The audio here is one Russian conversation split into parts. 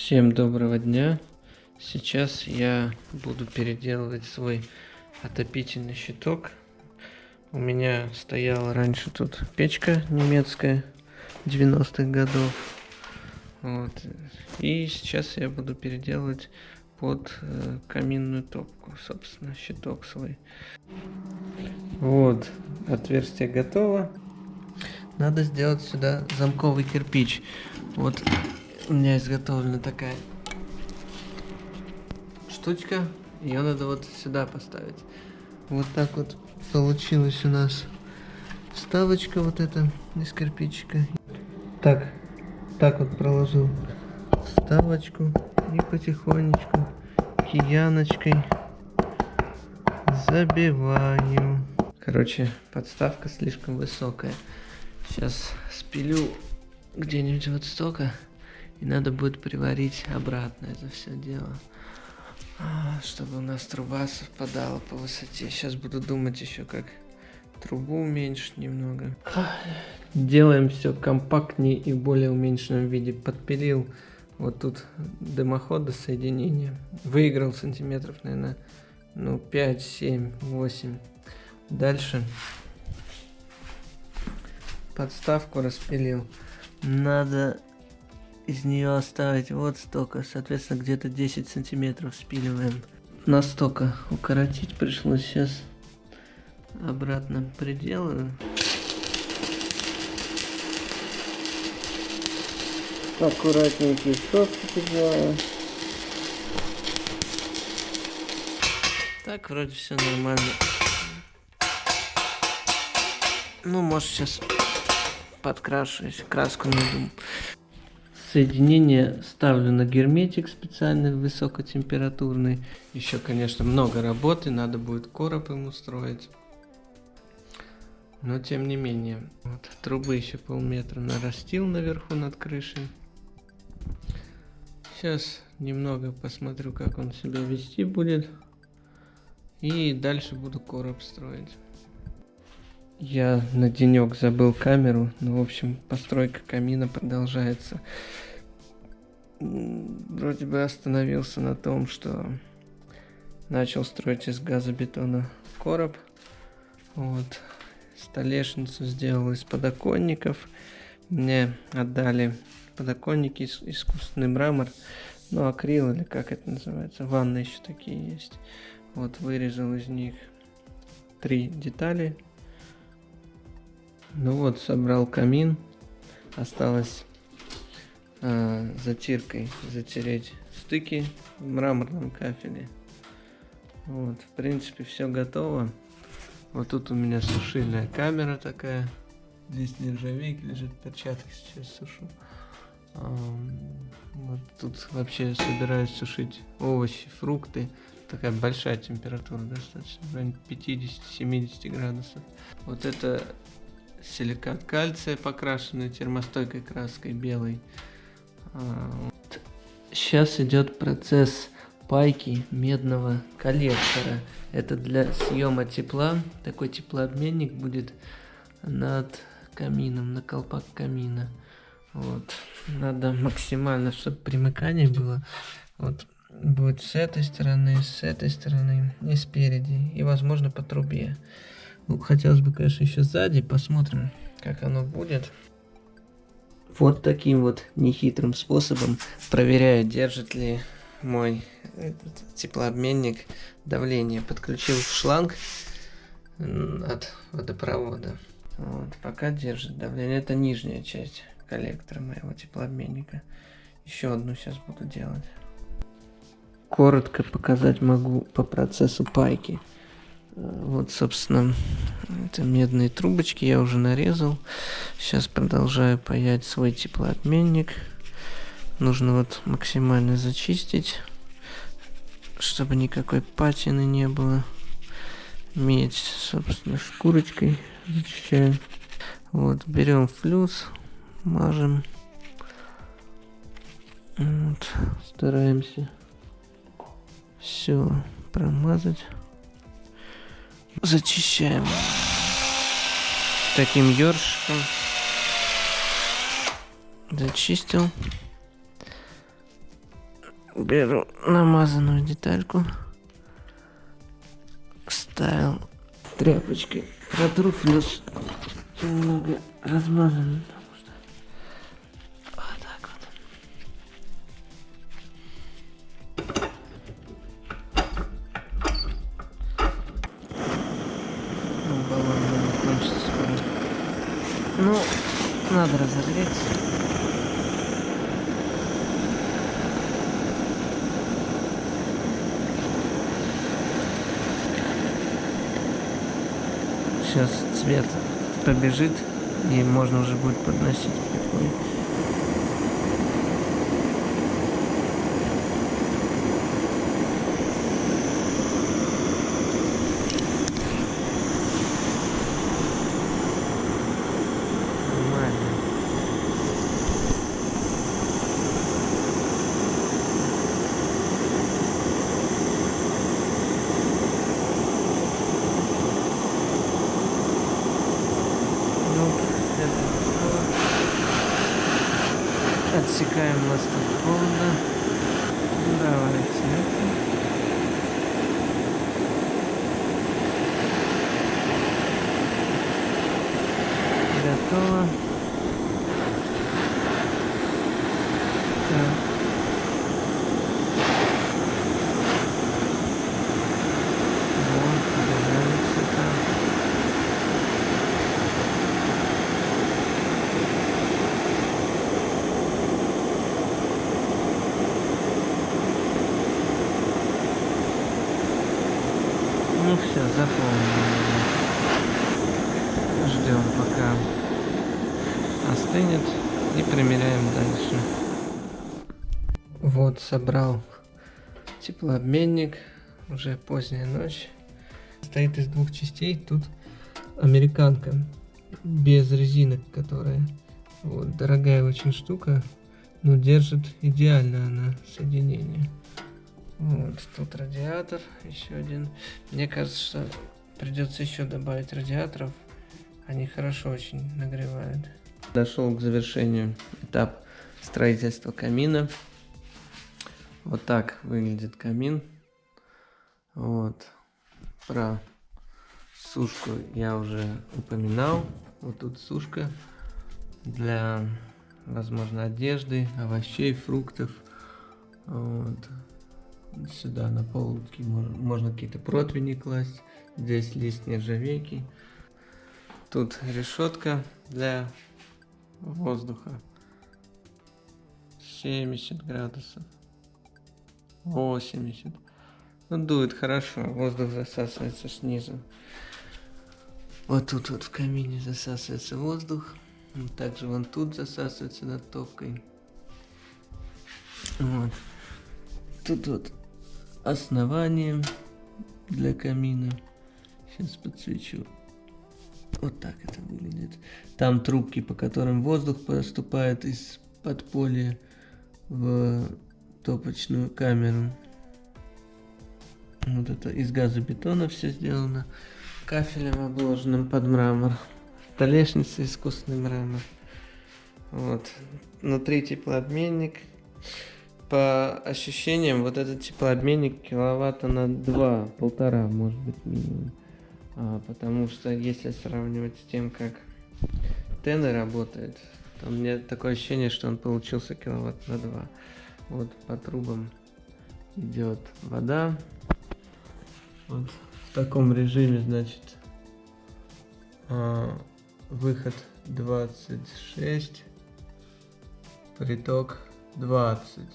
Всем доброго дня! Сейчас я буду переделывать свой отопительный щиток. У меня стояла раньше тут печка немецкая 90-х годов. Вот. И сейчас я буду переделывать под каминную топку, собственно, щиток свой. Вот, отверстие готово. Надо сделать сюда замковый кирпич. Вот у меня изготовлена такая штучка. Ее надо вот сюда поставить. Вот так вот получилась у нас вставочка вот эта из кирпичика. Так вот проложил вставочку и потихонечку кияночкой забиваю. Короче, подставка слишком высокая. Сейчас спилю где-нибудь вот столько. И надо будет приварить обратно это все дело. Чтобы у нас труба совпадала по высоте. Сейчас буду думать еще, как трубу уменьшить немного. Делаем все компактнее и в более уменьшенном виде. Подпилил вот тут дымохода соединение. Выиграл сантиметров, наверное, 5, 7, 8. Дальше подставку распилил. Надо из нее оставить вот столько, соответственно, где-то 10 сантиметров спиливаем. Настолько укоротить пришлось. Сейчас обратно приделаю. Аккуратненькие шовчики делаю. Так, вроде все нормально. Может, сейчас подкрашу, краску найду. Соединение ставлю на герметик специальный высокотемпературный. Еще, конечно, много работы, надо будет короб ему строить. Но тем не менее, вот, трубы еще полметра нарастил наверху над крышей. Сейчас немного посмотрю, как он себя вести будет. И дальше буду короб строить. Я на денек забыл камеру, в общем, постройка камина продолжается. Вроде бы остановился на том, что начал строить из газобетона короб. Вот. Столешницу сделал из подоконников. Мне отдали подоконники, искусственный мрамор, акрил или как это называется, ванны еще такие есть. Вот вырезал из них 3 детали. Собрал камин. Осталось затиркой затереть стыки в мраморном кафеле. В принципе, все готово. Вот тут у меня сушильная камера такая. Здесь нержавейка лежит, перчатки сейчас сушу. Тут вообще собираюсь сушить овощи, фрукты. Такая большая температура достаточно, в районе 50-70 градусов. Вот это силикат кальция, покрашенный термостойкой краской белой. Сейчас идет процесс пайки медного коллектора. Это для съема тепла. Такой теплообменник будет над камином, на колпак камина. Надо максимально, чтобы примыкание было. Будет с этой стороны и спереди. И, возможно, по трубе. Хотелось бы, конечно, еще сзади. Посмотрим, как оно будет. Вот таким вот нехитрым способом проверяю, держит ли мой теплообменник давление. Подключил шланг от водопровода. Пока держит давление. Это нижняя часть коллектора моего теплообменника. Еще одну сейчас буду делать. Коротко показать могу по процессу пайки. Собственно, это медные трубочки я уже нарезал. Сейчас продолжаю паять свой теплообменник. Нужно максимально зачистить, чтобы никакой патины не было. Медь, собственно, шкурочкой зачищаю. Берем флюс, мажем. Стараемся все промазать. Зачищаем таким ёршиком. Зачистил. беру намазанную детальку, ставил тряпочкой, протру плюс немного размазанный, потому что вот так вот. Ну, баллон не кончится скоро. Ну, надо разогреть. Сейчас цвет побежит, и можно уже будет подносить такой. Нормально. Отсекаем мосток холода. Давайте это. Готово. Так. Вот, добавляется там. Ну все, заполнено. Ждем, пока остынет, и примеряем дальше. Вот, собрал теплообменник. Уже поздняя ночь. Состоит из двух частей. Тут американка без резинок, которая вот, дорогая очень штука, но держит идеально она соединение. Вот тут радиатор еще один. Мне кажется, что придется еще добавить радиаторов. Они хорошо очень нагревают. Дошел к завершению этап строительства камина. Вот так выглядит камин. Вот. Про сушку я уже упоминал. Вот тут сушка для, возможно, одежды, овощей, фруктов. Вот. Сюда на полке можно какие-то противни класть. Здесь лист нержавейки. Тут решетка для воздуха. 70 градусов. 80. Ну, дует хорошо. Воздух засасывается снизу. Вот тут вот в камине засасывается воздух. Также вон тут засасывается над топкой. Вот. Тут вот основание для камина. Сейчас подсвечу. Вот так это выглядит. Там трубки, по которым воздух поступает из подполья в топочную камеру. Вот это из газобетона все сделано. Кафелем обложенным под мрамор. Столешница искусственный мрамор. Вот. Внутри теплообменник. По ощущениям, вот этот теплообменник киловатта на 2, 1,5, может быть, минимум. Потому что если сравнивать с тем, как Тене работает, то мне такое ощущение, что он получился киловатт на 2. Вот по трубам идет вода. Вот в таком режиме, значит, выход 26, приток 20,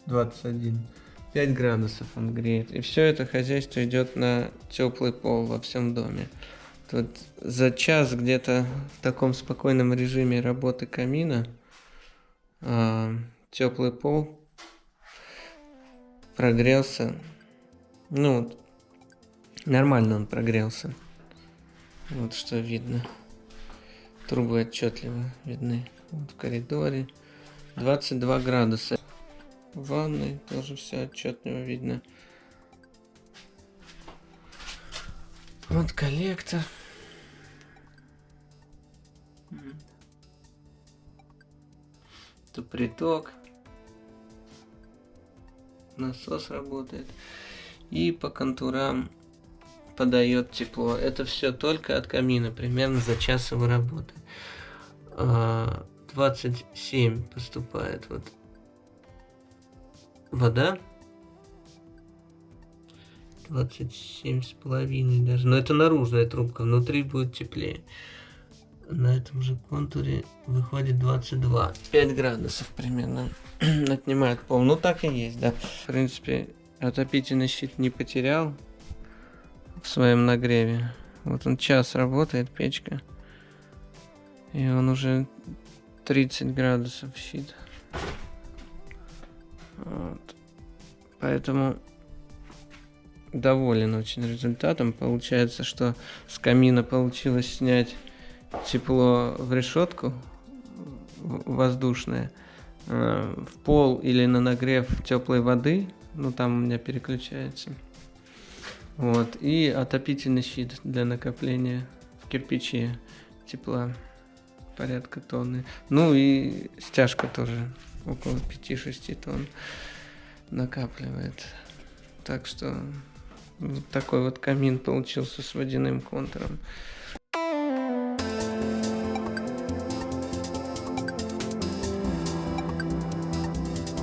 21. 5 градусов он греет. И все это хозяйство идет на теплый пол во всем доме. Тут за час где-то в таком спокойном режиме работы камина теплый пол прогрелся. Ну, нормально он прогрелся. Вот что видно. Трубы отчетливо видны. Вот в коридоре 22 градуса. В ванной тоже все отчетливо видно. Вот коллектор. Тут приток. насос работает. И по контурам подает тепло. Это все только от камина, примерно за час его работы. 27 поступает вот вода. 27,5 даже. Но это наружная трубка, внутри будет теплее. На этом же контуре выходит 22. 5 градусов примерно отнимает пол. Ну так и есть, да. В принципе, отопительный щит не потерял в своем нагреве. Вот он час работает, печка. И он уже 30 градусов щит. Вот. Поэтому доволен очень результатом. Получается, что с камина получилось снять тепло в решетку воздушное, в пол или на нагрев теплой воды, ну там у меня переключается. Вот. И отопительный щит для накопления в кирпиче тепла порядка тонны. Ну и стяжка тоже около 5-6 тонн накапливает. Так что вот такой вот камин получился с водяным контуром.